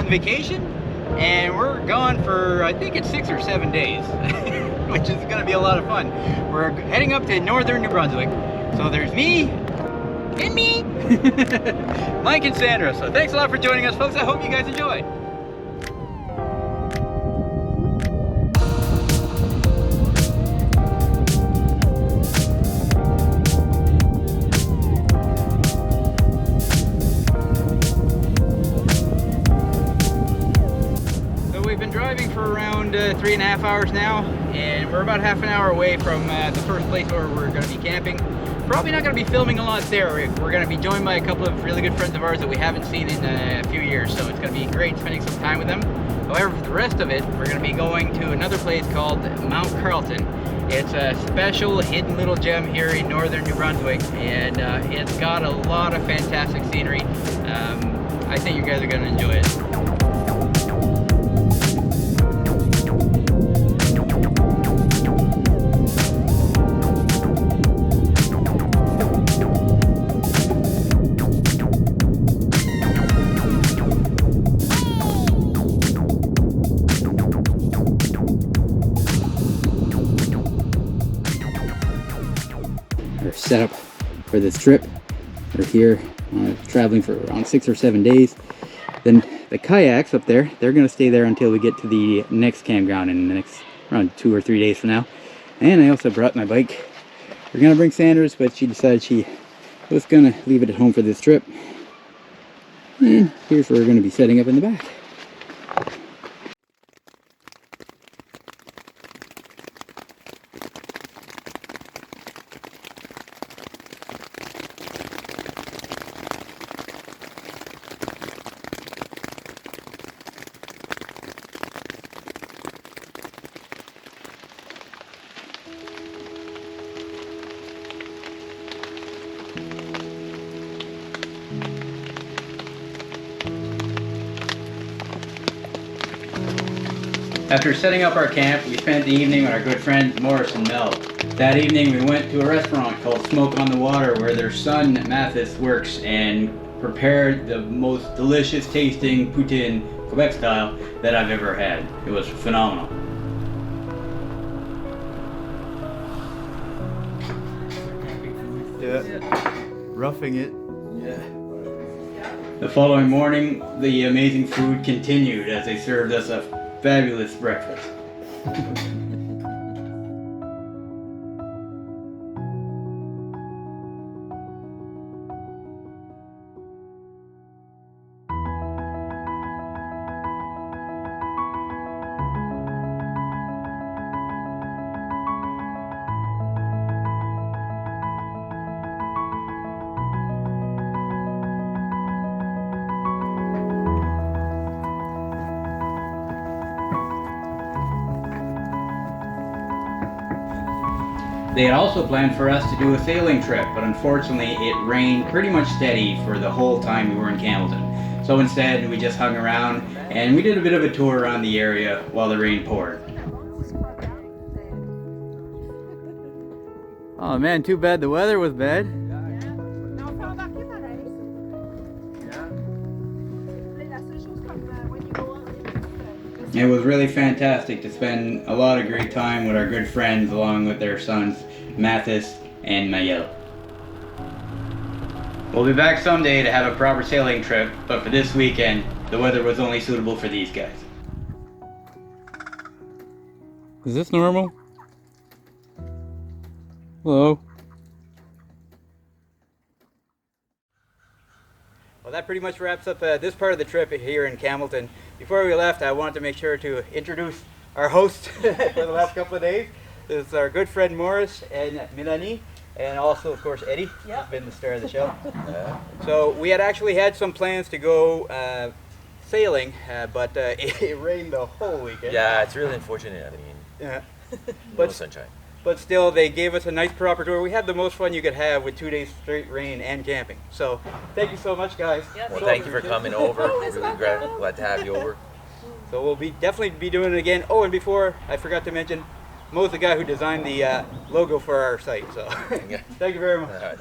on vacation, and we're gone for, I think it's 6 or 7 days, which is going to be a lot of fun. We're heading up to northern New Brunswick. So there's me, and me, Mike and Sandra. So thanks a lot for joining us, folks. I hope you guys enjoy. We've been driving for around 3.5 hours now, and we're about half an hour away from the first place where we're going to be camping. Probably not going to be filming a lot there. We're going to be joined by a couple of really good friends of ours that we haven't seen in a few years, so it's going to be great spending some time with them. However, for the rest of it, we're going to be going to another place called Mount Carleton. It's a special hidden little gem here in northern New Brunswick, and it's got a lot of fantastic scenery. I think you guys are going to enjoy it. Set up for this trip. We're here traveling for around 6 or 7 days. Then the kayaks up there, they're going to stay there until we get to the next campground in the next around 2 or 3 days from now. And I also brought my bike. We're going to bring Sandra's, but she decided she was going to leave it at home for this trip. And here's where we're going to be setting up in the back. After setting up our camp, we spent the evening with our good friends Morris and Mel. That evening we went to a restaurant called Smoke on the Water, where their son Mathis works and prepared the most delicious tasting poutine, Quebec style, that I've ever had. It was phenomenal. Yeah, roughing it. The following morning, the amazing food continued as they served us a fabulous breakfast. They had also planned for us to do a sailing trip, but unfortunately it rained pretty much steady for the whole time we were in Hamilton. So instead we just hung around and we did a bit of a tour around the area while the rain poured. Oh man, too bad the weather was bad. It was really fantastic to spend a lot of great time with our good friends along with their sons, Mathis and Mayel. We'll be back someday to have a proper sailing trip, but for this weekend, the weather was only suitable for these guys. Is this normal? Hello? Well, that pretty much wraps up this part of the trip here in Hamilton. Before we left, I wanted to make sure to introduce our host for the last couple of days. This is our good friend Morris and Melanie, and also, of course, Eddie. Yep. Who's been the star of the show. So we had actually had some plans to go sailing, but it rained the whole weekend. Yeah, it's really unfortunate. I mean, yeah. no sunshine. But still, they gave us a nice proper tour. We had the most fun you could have with 2 days straight rain and camping. So, thank you so much, guys. Yep. Well, thank you for coming over. Really glad to have you over. So we'll definitely be doing it again. Oh, and before, I forgot to mention, Mo's the guy who designed the logo for our site. So, thank you very much.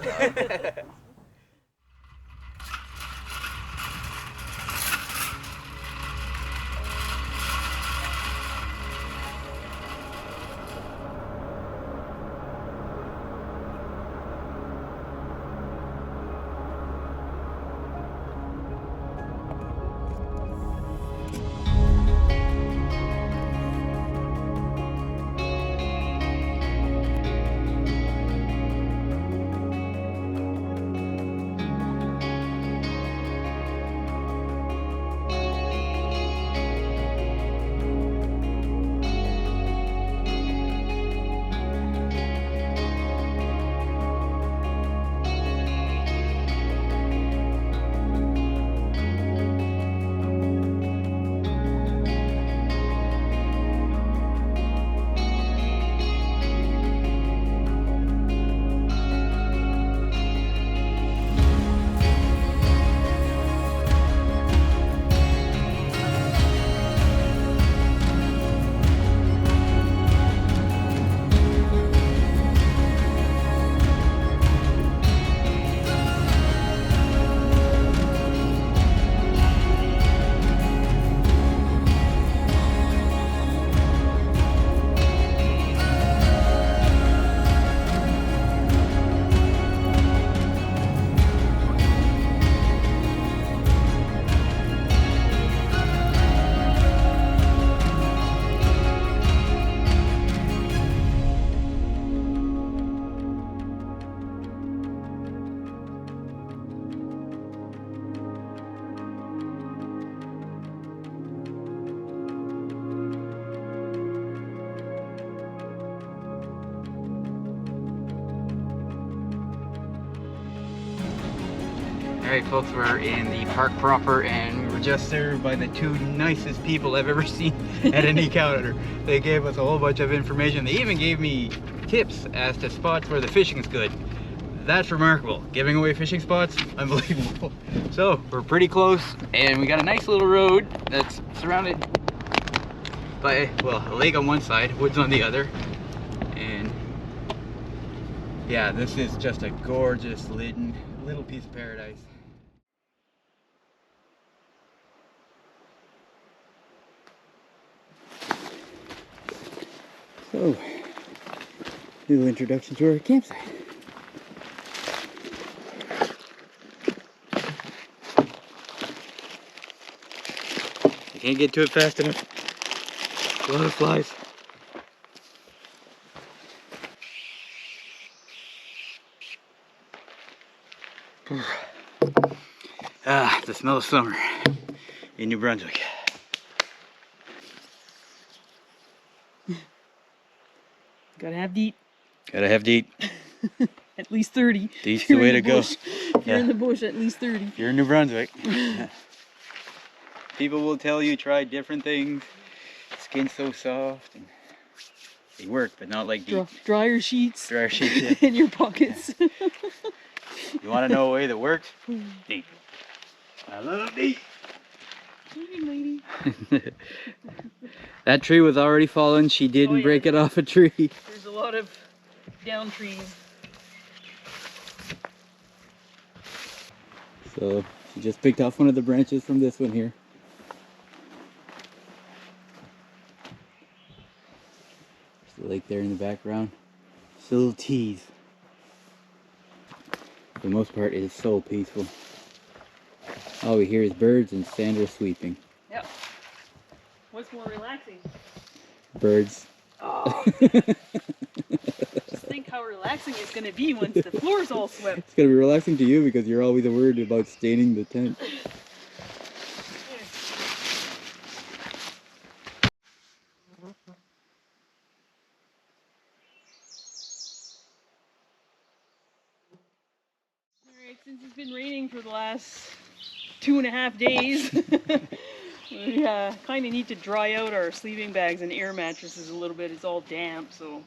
Alright folks, we're in the park proper and we were just served by the two nicest people I've ever seen at an encounter. They gave us a whole bunch of information. They even gave me tips as to spots where the fishing's good. That's remarkable. Giving away fishing spots, unbelievable. So we're pretty close and we got a nice little road that's surrounded by, well, a lake on one side, woods on the other. And yeah, this is just a gorgeous little piece of paradise. So, little introduction to our campsite. I can't get to it fast enough. A lot of flies. Ah, the smell of summer in New Brunswick. Gotta have to eat. Gotta have to eat. At least 30. Eat's the way to go. If you're in the bush, at least 30. If you're in New Brunswick. People will tell you try different things. Skin's so soft. And they work, but not like deep. Dryer sheets. Dryer sheets, yeah. In your pockets. Yeah. You want to know a way that works? Deep. I love deep. Lady. That tree was already fallen. She didn't break it off a tree. There's a lot of down trees. So she just picked off one of the branches from this one here. There's the lake there in the background. Just a little tease. For the most part, it is so peaceful. All we hear is birds and Sandra sweeping. Yep. What's more relaxing? Birds. Oh. Just think how relaxing it's going to be once the floor's all swept. It's going to be relaxing to you because you're always worried about staining the tent. Alright, since it's been raining for the last 2.5 days, we kind of need to dry out our sleeping bags and air mattresses a little bit. It's all damp, so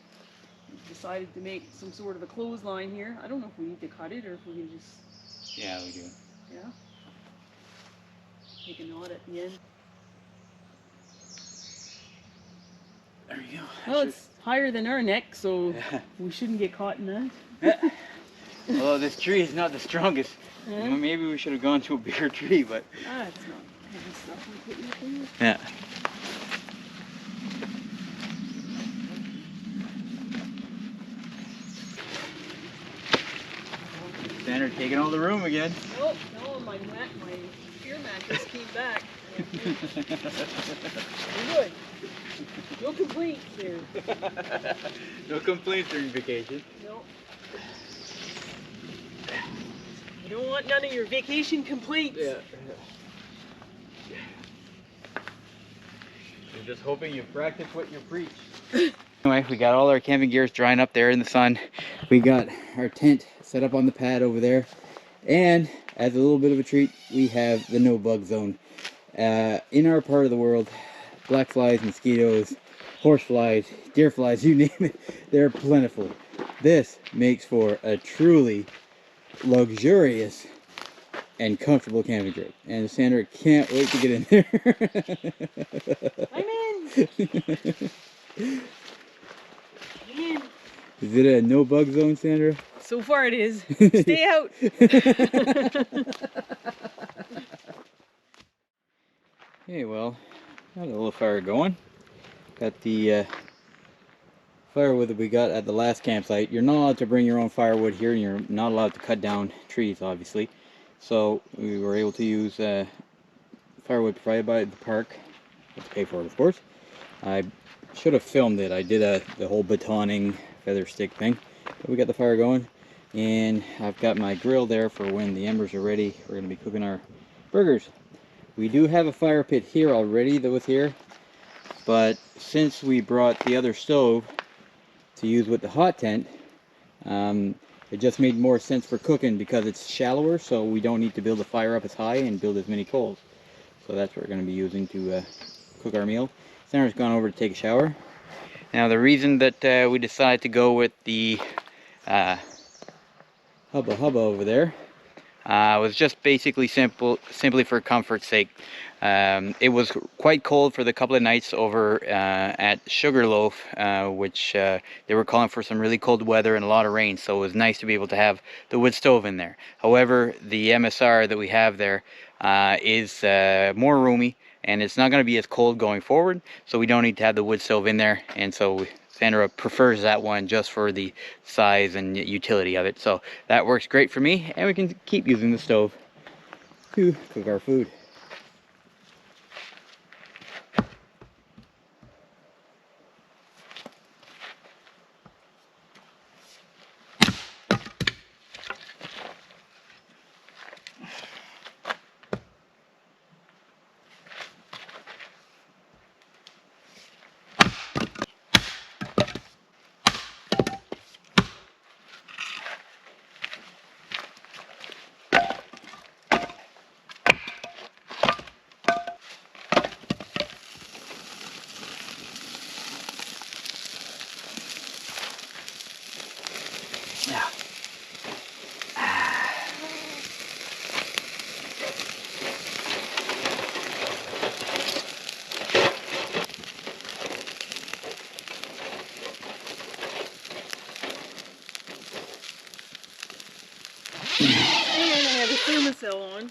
we decided to make some sort of a clothesline here. I don't know if we need to cut it or if we can just... Yeah, we do. Yeah? Take a knot at the end. There you go. Well, it's higher than our neck, so we shouldn't get caught in that. Yeah. Although this tree is not the strongest. Maybe we should have gone to a bigger tree, but... Ah, it's not heavy stuff we're putting up there. Yeah. Sandra taking all the room again. Oh, no, my ear mattress came back. We're good. No complaints here. No complaints during vacation. No. You don't want none of your vacation complaints. Yeah. You're just hoping you practice what you preach. Anyway, we got all our camping gears drying up there in the sun. We got our tent set up on the pad over there. And as a little bit of a treat, we have the no bug zone. In our part of the world, black flies, mosquitoes, horse flies, deer flies, you name it, they're plentiful. This makes for a truly luxurious and comfortable camping trip. And Sandra can't wait to get in there. I'm in! Is it a no bug zone, Sandra? So far it is. Stay out! Okay, well, got a little fire going. Got the firewood that we got at the last campsite. You're not allowed to bring your own firewood here, and you're not allowed to cut down trees, obviously. So we were able to use firewood provided by the park. Let's pay for it, of course. I should have filmed it. I did the whole batoning feather stick thing. But we got the fire going, and I've got my grill there for when the embers are ready. We're going to be cooking our burgers. We do have a fire pit here already that was here, but since we brought the other stove to use with the hot tent, It just made more sense for cooking because it's shallower, so we don't need to build the fire up as high and build as many coals. So that's what we're going to be using to cook our meal. Sandra's gone over to take a shower. Now the reason that we decided to go with the HubbaHubba over there was just basically simply for comfort's sake. It was quite cold for the couple of nights over at Sugarloaf, which they were calling for some really cold weather and a lot of rain, so it was nice to be able to have the wood stove in there. However, the MSR that we have there is more roomy, and it's not going to be as cold going forward, so we don't need to have the wood stove in there, and so Sandra prefers that one just for the size and utility of it. So that works great for me, and we can keep using the stove to cook our food.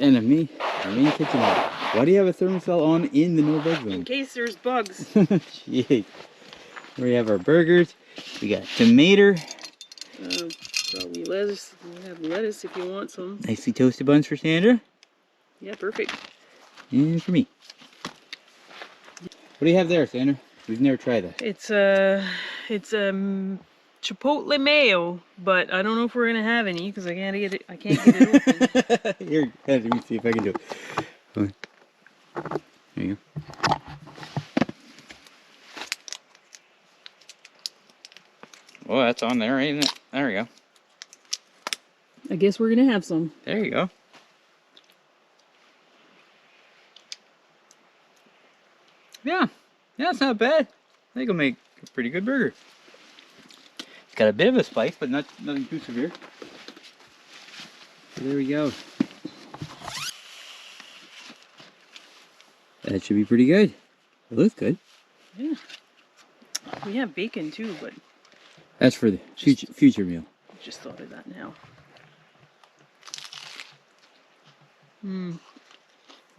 And our main kitchen light. Why do you have a thermostat on in the no bug zone? In case there's bugs. Jeez. We have our burgers. We got tomato. Probably lettuce. You have lettuce if you want some. Nicely toasted buns for Sandra. Yeah, perfect. And for me. What do you have there, Sandra? We've never tried that. It's chipotle mayo, but I don't know if we're gonna have any because I can't get it. I can't get it open. Here, let me see if I can do it. There you go. Oh, that's on there, ain't it? There we go. I guess we're gonna have some. There you go. Yeah, it's not bad. I think it'll make a pretty good burger. It's got a bit of a spice, but nothing too severe. So there we go. That should be pretty good. It looks good. Yeah. We have bacon too, but that's for the future meal. Just thought of that now. Mmm.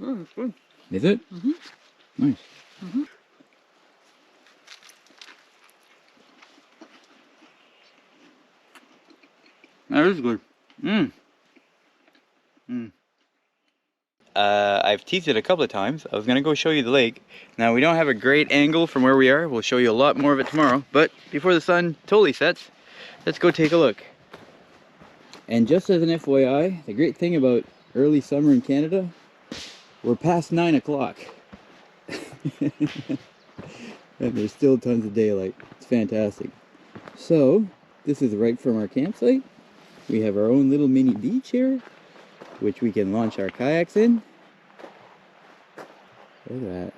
Oh, it's good. Is it? Mm-hmm. Nice. Mm-hmm. That is good. I've teased it a couple of times. I was going to go show you the lake. Now, we don't have a great angle from where we are. We'll show you a lot more of it tomorrow. But before the sun totally sets, let's go take a look. And just as an FYI, the great thing about early summer in Canada, we're past 9 o'clock. And there's still tons of daylight. It's fantastic. So, this is right from our campsite. We have our own little mini beach here, which we can launch our kayaks in. Look at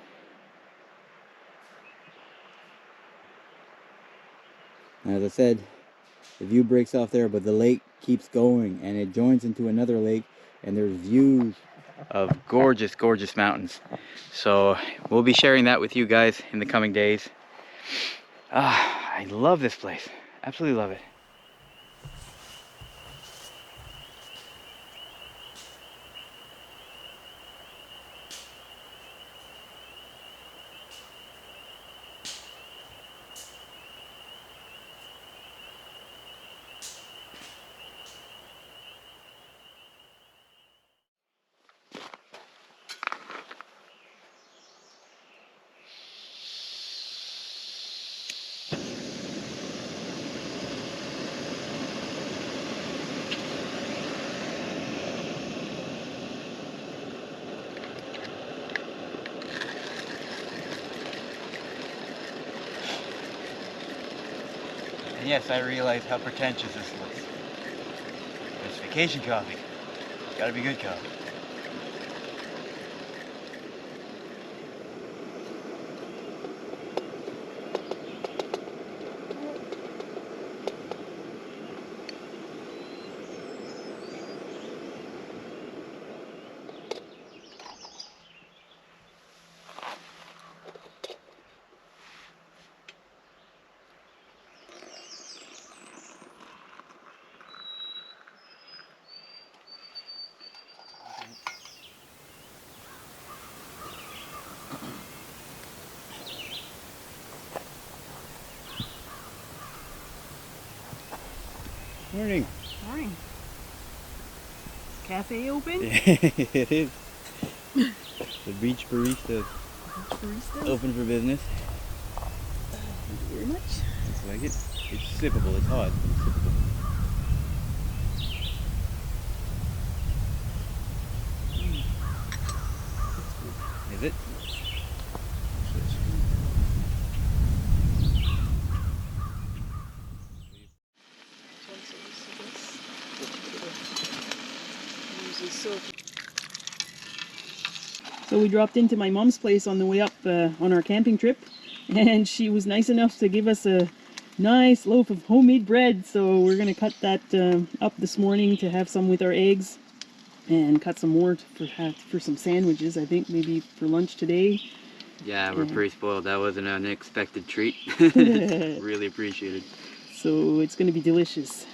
that. As I said, the view breaks off there, but the lake keeps going and it joins into another lake, and there's views of gorgeous, gorgeous mountains. So we'll be sharing that with you guys in the coming days. I love this place. Absolutely love it. And yes, I realize how pretentious this looks. Vacation coffee. Gotta be good coffee. Morning. Morning. Cafe open? It is. The beach barista open for business. Thank you very much. Looks like it. It's sippable. It's hot. It's sippable. Is it? So we dropped into my mom's place on the way up on our camping trip, and she was nice enough to give us a nice loaf of homemade bread. So we're gonna cut that up this morning to have some with our eggs, and cut some more for some sandwiches. I think maybe for lunch today. Yeah, we're pretty spoiled. That was an unexpected treat. Really appreciated. So it's gonna be delicious.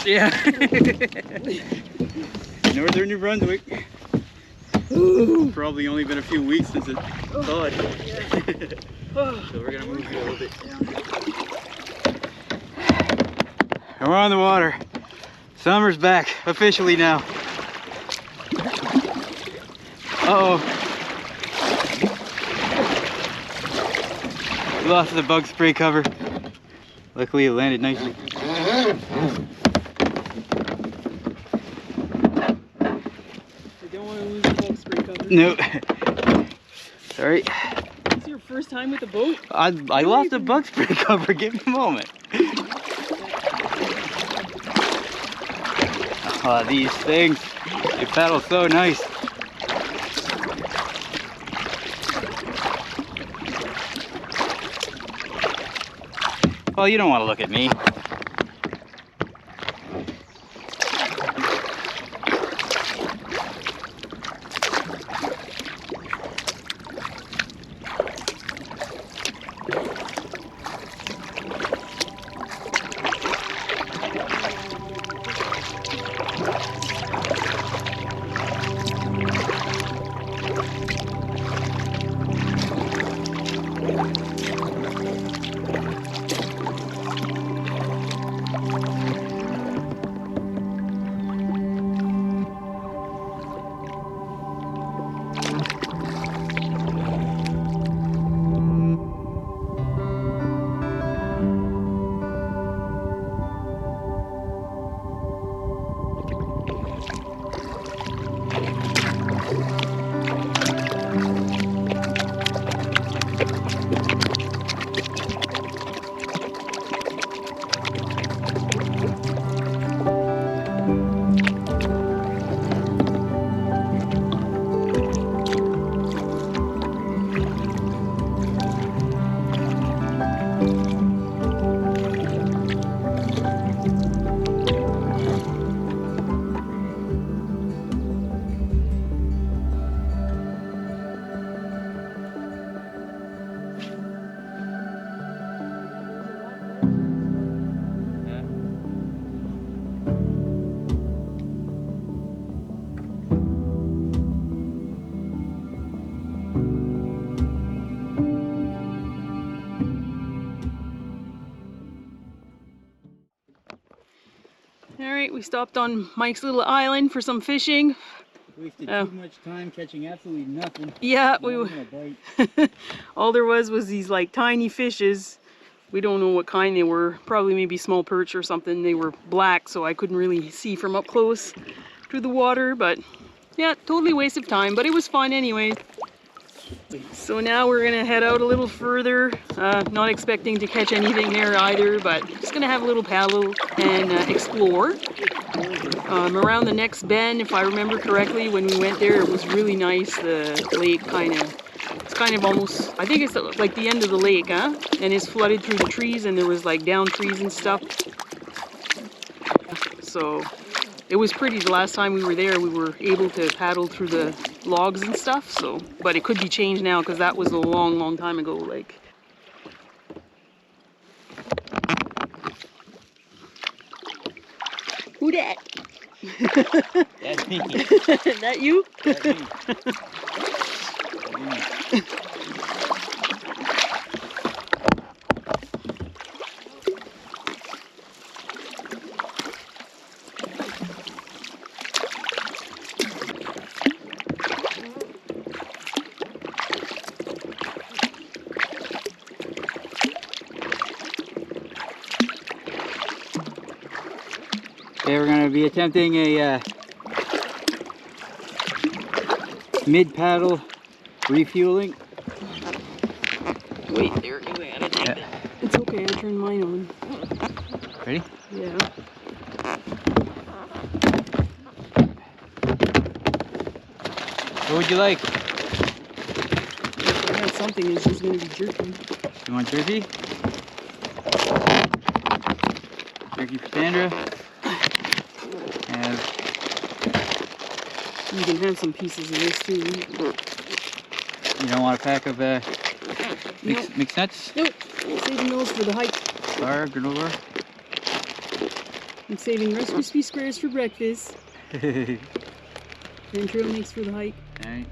Yeah. Northern New Brunswick. Probably only been a few weeks since it thawed. So we're gonna move here a little bit. And we're on the water. Summer's back officially now. Uh-oh. We lost the bug spray cover. Luckily it landed nicely. No. Sorry. It's your first time with the boat? I lost a bug spray cover. Give me a moment. Oh, these things. They paddle so nice. Well, you don't want to look at me. Alright, we stopped on Mike's little island for some fishing. Wasted Oh. too much time catching absolutely nothing. Yeah, Not we even a bite. all there was these like tiny fishes. We don't know what kind they were. Probably maybe small perch or something. They were black, so I couldn't really see from up close to the water. But yeah, totally waste of time. But it was fun anyway. So now we're gonna head out a little further. Not expecting to catch anything there either, but just gonna have a little paddle and explore. Around the next bend, if I remember correctly, when we went there, it was really nice. The lake it's kind of almost, I think it's like the end of the lake, huh? And it's flooded through the trees, and there was like down trees and stuff. So it was pretty. The last time we were there, we were able to paddle through the logs and stuff. So, but it could be changed now because that was a long, long time ago. Like. Who dat? That's me. That you? That's me. Okay, we're gonna be attempting a mid-paddle refueling. Wait, there. I gotta take that. It's okay. I turned mine on. Ready? Yeah. What would you like? If I got something, it's just gonna be jerky. You want jerky? Jerky for Sandra. You can have some pieces of this too. You don't want a pack of mixed nuts? Nope. I'm saving those for the hike. Bar, granola. I'm saving Rice Krispie squares for breakfast and trail mix for the hike. Alright.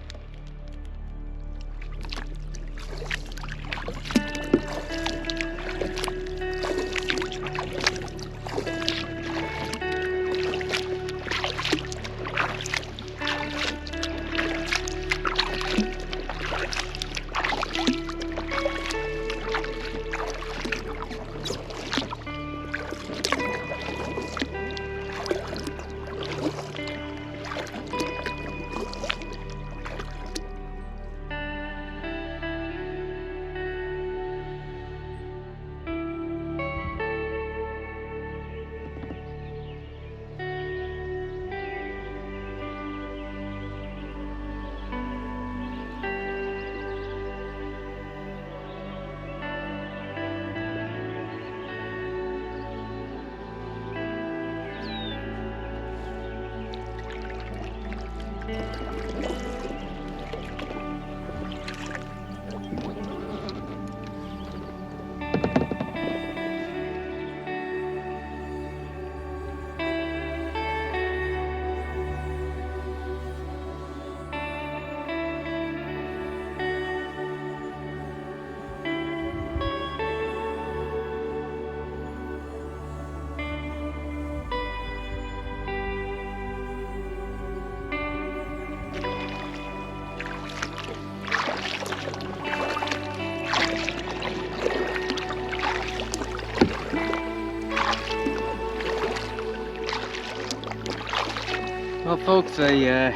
Well, folks, I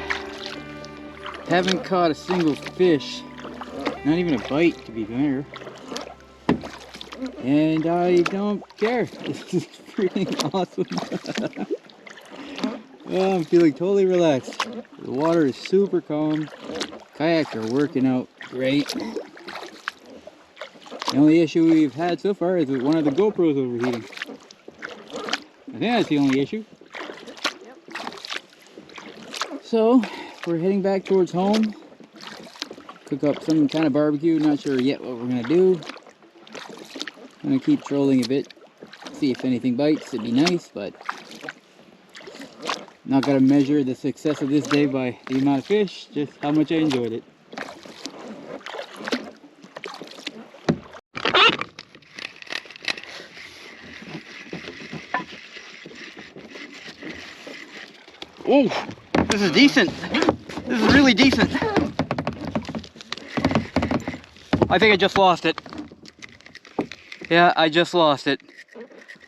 haven't caught a single fish, not even a bite to be fair, and I don't care. This is freaking awesome. Well, I'm feeling totally relaxed. The water is super calm. Kayaks are working out great. The only issue we've had so far is with one of the GoPros overheating. I think that's the only issue. So, we're heading back towards home. Cook up some kind of barbecue, not sure yet what we're gonna do. I'm gonna keep trolling a bit, see if anything bites, it'd be nice, but not gonna measure the success of this day by the amount of fish, just how much I enjoyed it. Oh, this is decent. This is really decent. I think I just lost it. Yeah, I just lost it.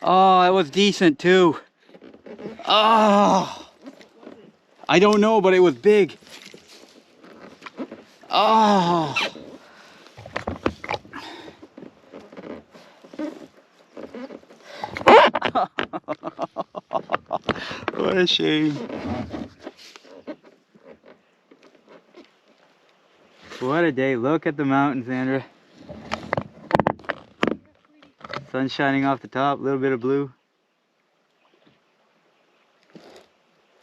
Oh, it was decent too. Oh, I don't know, but it was big. Oh. What a shame. What a day. Look at the mountains, Sandra. Sun shining off the top, a little bit of blue.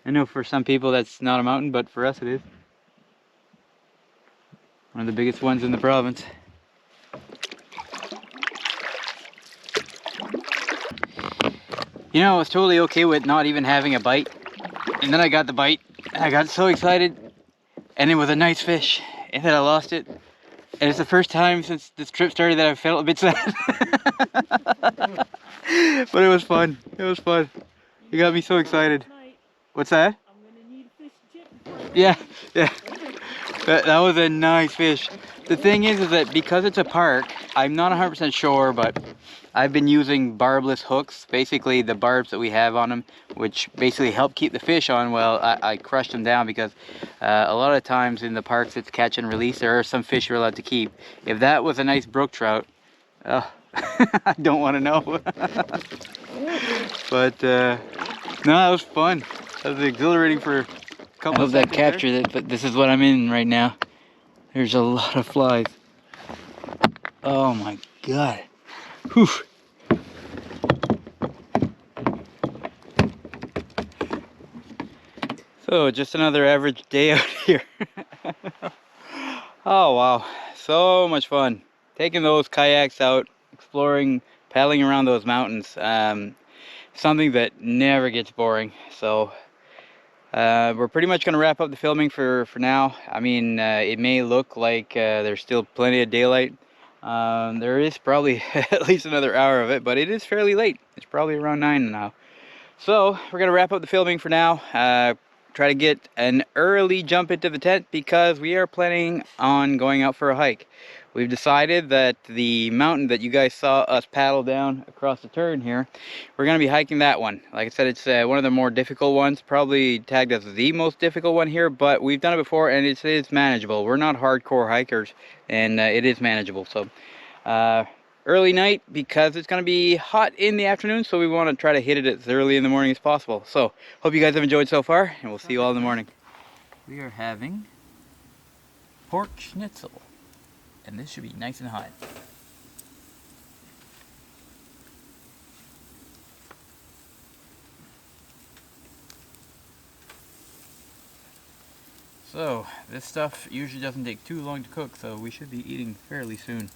I know for some people that's not a mountain, but for us it is. One of the biggest ones in the province. You know, I was totally okay with not even having a bite. And then I got the bite. I got so excited. And it was a nice fish. And then I lost it. And it's the first time since this trip started that I felt a bit sad. But it was fun. It was fun. You got me so excited. What's that? I'm gonna need a fish chip. Yeah, yeah. That was a nice fish. The thing is that because it's a park, I'm not 100% sure, but I've been using barbless hooks, basically the barbs that we have on them, which basically help keep the fish on. Well, I crushed them down because a lot of times in the parks it's catch and release. There are some fish you're allowed to keep. If that was a nice brook trout, I don't want to know. But no, that was fun. That was exhilarating for a couple of seconds. I hope that captured it, but this is what I'm in right now. There's a lot of flies. Oh my god. Whew. So just another average day out here. Oh wow, so much fun. Taking those kayaks out, exploring, paddling around those mountains. Something that never gets boring. So we're pretty much going to wrap up the filming for now. I mean, it may look like there's still plenty of daylight. There is probably at least another hour of it, but it is fairly late. It's probably around 9 now. So we're going to wrap up the filming for now. Try to get an early jump into the tent because we are planning on going out for a hike. We've decided that the mountain that you guys saw us paddle down across the turn here, we're going to be hiking that one. Like I said, it's one of the more difficult ones, probably tagged as the most difficult one here, but we've done it before and it is manageable. We're not hardcore hikers and it is manageable. So early night because it's going to be hot in the afternoon, so we want to try to hit it as early in the morning as possible. So hope you guys have enjoyed so far, and we'll see you all in the morning. We are having pork schnitzel, and this should be nice and hot. So this stuff usually doesn't take too long to cook, so we should be eating fairly soon.